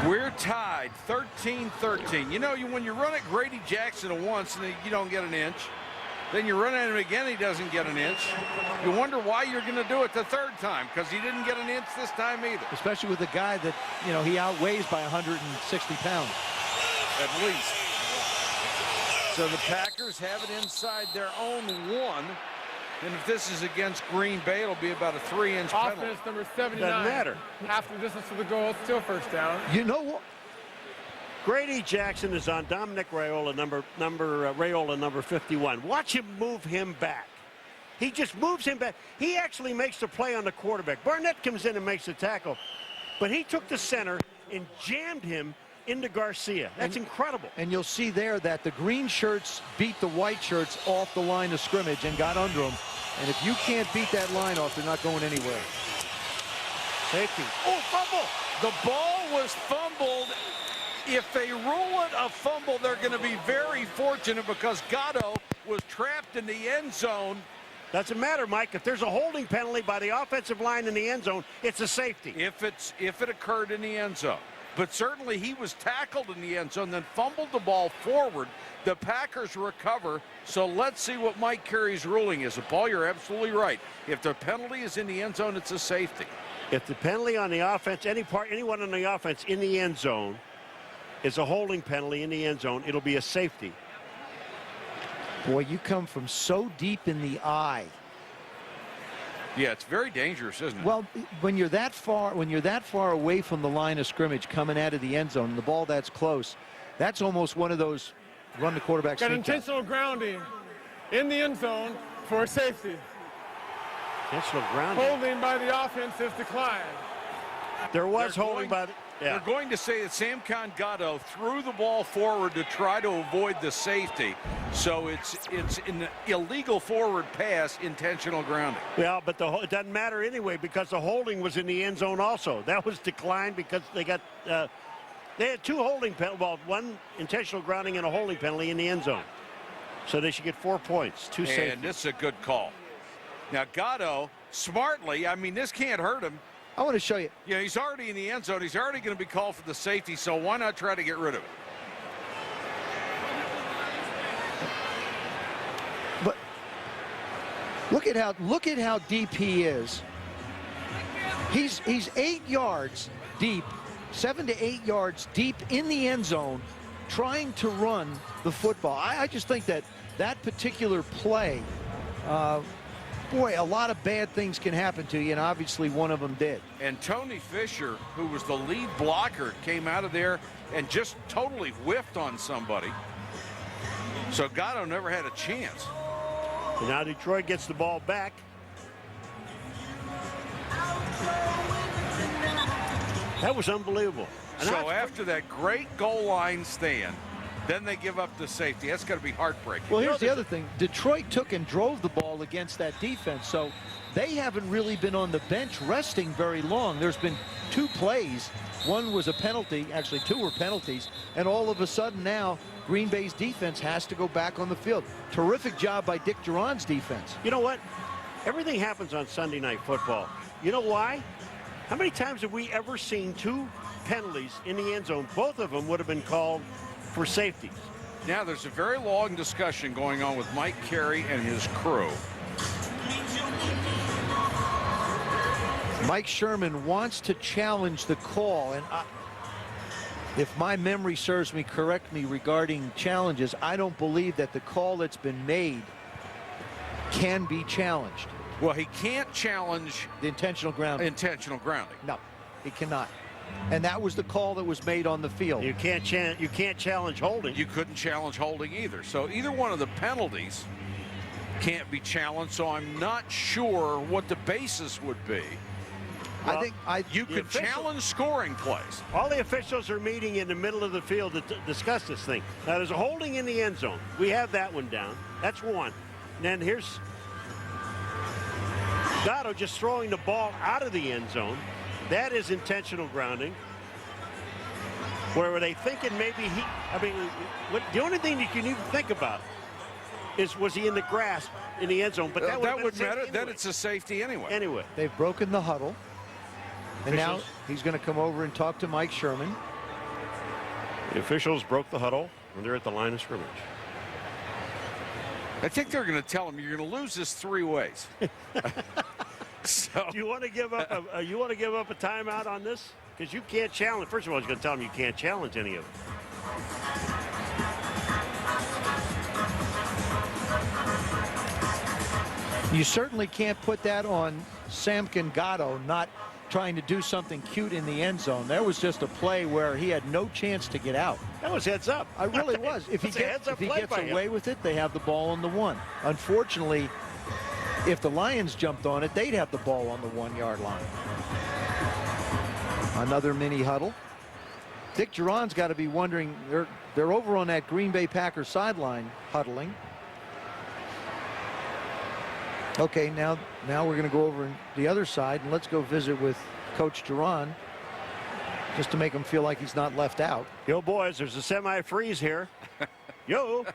We're tied 13-13. You know, when you run at Grady Jackson once and you don't get an inch, then you run at him again, he doesn't get an inch. You wonder why you're going to do it the third time, because he didn't get an inch this time either. Especially with a guy that, you know, he outweighs by 160 pounds. At least. So the Packers have it inside their own 1. And if this is against Green Bay, it'll be about a 3-inch penalty. Offense number 79. Doesn't matter. Half the distance to the goal, still first down. You know what? Grady Jackson is on Dominic Raiola, number 51. Watch him move him back. He just moves him back. He actually makes the play on the quarterback. Barnett comes in and makes the tackle, but he took the center and jammed him into Garcia. That's incredible. And you'll see there that the green shirts beat the white shirts off the line of scrimmage and got under them. And if you can't beat that line off, they're not going anywhere. Safety. Oh, fumble! The ball was fumbled. If they rule it a fumble, they're going to be very fortunate because Gado was trapped in the end zone. Doesn't matter, Mike. If there's a holding penalty by the offensive line in the end zone, it's a safety. If it occurred in the end zone. But certainly he was tackled in the end zone, then fumbled the ball forward. The Packers recover. So let's see what Mike Carey's ruling is. And Paul, you're absolutely right. If the penalty is in the end zone, it's a safety. If the penalty on the offense, anyone on the offense in the end zone is a holding penalty in the end zone, it'll be a safety. Boy, you come from so deep in the eye. Yeah, it's very dangerous, isn't it? Well, when you're that far away from the line of scrimmage coming out of the end zone and the ball that's close, that's almost one of those run the quarterback Got sneak intentional out. grounding in the end zone for safety. Intentional grounding. Holding by the offensive decline. There was holding by the... Yeah. They're going to say that Samkon Gado threw the ball forward to try to avoid the safety. So it's an illegal forward pass, intentional grounding. Well, but it doesn't matter anyway because the holding was in the end zone also. That was declined because they got they had 2 holding penalties, well, 1 intentional grounding and a holding penalty in the end zone. So they should get 4 points, 2 safeties. And this is a good call. Now Gado, smartly, I mean, this can't hurt him. I want to show you. Yeah, he's already in the end zone. He's already going to be called for the safety, so why not try to get rid of it? But look at how deep he is. He's 8 yards deep, 7 to 8 yards deep in the end zone, trying to run the football. I just think that particular play. Boy, a lot of bad things can happen to you, and obviously one of them did. And Tony Fisher, who was the lead blocker, came out of there and just totally whiffed on somebody. So Gado never had a chance. And now Detroit gets the ball back. That was unbelievable. And so after that great goal line stand, then they give up the safety. That's got to be heartbreaking. Well, here's the other thing. Detroit took and drove the ball against that defense, so they haven't really been on the bench resting very long. There's been 2 plays. One was a penalty. Actually, 2 were penalties. And all of a sudden now, Green Bay's defense has to go back on the field. Terrific job by Dick Duran's defense. You know what? Everything happens on Sunday Night Football. You know why? How many times have we ever seen 2 penalties in the end zone? Both of them would have been called for safeties. Now there's a very long discussion going on with Mike Carey and his crew. Mike Sherman wants to challenge the call, and if my memory serves me correctly regarding challenges, I don't believe that the call that's been made can be challenged. Well, he can't challenge the intentional grounding. No, he cannot. And that was the call that was made on the field. You can't challenge holding. You couldn't challenge holding either. So either one of the penalties can't be challenged. So I'm not sure what the basis would be. Well, I think you could challenge scoring plays. All the officials are meeting in the middle of the field to discuss this thing. Now there's a holding in the end zone. We have that one down. That's one. And then here's Gado just throwing the ball out of the end zone. That is intentional grounding. Where were they thinking maybe the only thing you can even think about is was he in the grasp in the end zone? But that would matter. Anyway. Then it's a safety anyway. They've broken the huddle. And now he's going to come over and talk to Mike Sherman. The officials broke the huddle, and they're at the line of scrimmage. I think they're going to tell him you're going to lose this 3 ways. So Do you want to give up? You want to give up a timeout on this? Because you can't challenge. First of all, he's going to tell him you can't challenge any of it. You certainly can't put that on Samkon Gado not trying to do something cute in the end zone. That was just a play where he had no chance to get out. That was heads up. I really was. If he gets away with it, they have the ball on the 1. Unfortunately, if the Lions jumped on it, they'd have the ball on the 1-yard line. Another mini huddle. Dick Duran's got to be wondering, they're over on that Green Bay Packers sideline huddling. Okay, now we're going to go over the other side, and let's go visit with Coach Duran just to make him feel like he's not left out. Yo, boys, there's a semi-freeze here. Yo.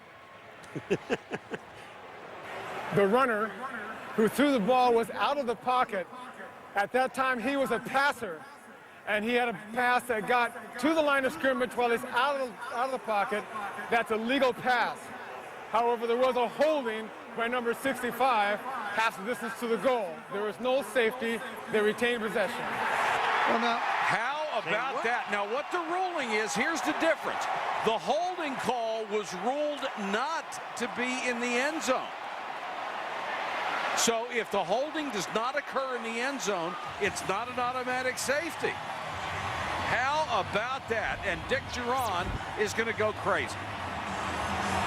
The runner who threw the ball was out of the pocket. At that time, he was a passer, and he had a pass that got to the line of scrimmage while he's out of the pocket. That's a legal pass. However, there was a holding by number 65, half the distance to the goal. There was no safety. They retained possession. Well, now, how about that? Now, what the ruling is, here's the difference. The holding call was ruled not to be in the end zone. So if the holding does not occur in the end zone, it's not an automatic safety. How about that? And Dick Duran is going to go crazy.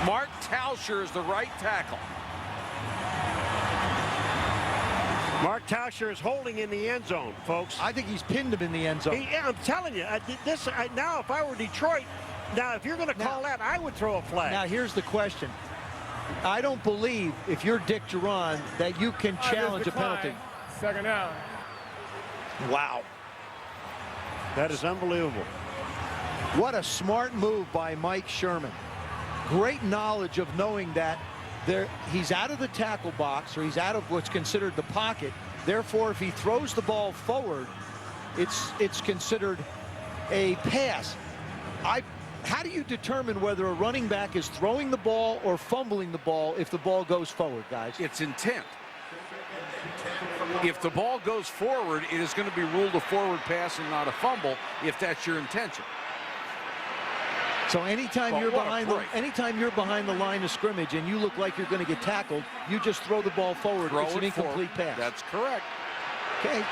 Mark Tauscher is the right tackle. Mark Tauscher is holding in the end zone, folks. I think he's pinned him in the end zone. Yeah, I'm telling you, now if I were Detroit, now if you're going to call that, I would throw a flag. Now here's the question. I don't believe, if you're Dick Duran, that you can challenge a penalty. Second down. Wow. That is unbelievable. What a smart move by Mike Sherman. Great knowledge of knowing that he's out of the tackle box, or he's out of what's considered the pocket. Therefore, if he throws the ball forward, it's considered a pass. How do you determine whether a running back is throwing the ball or fumbling the ball if the ball goes forward, guys? It's intent. If the ball goes forward, it is going to be ruled a forward pass and not a fumble if that's your intention. So anytime you're behind the line of scrimmage and you look like you're going to get tackled, you just throw the ball forward. It's an incomplete pass. That's correct. Okay.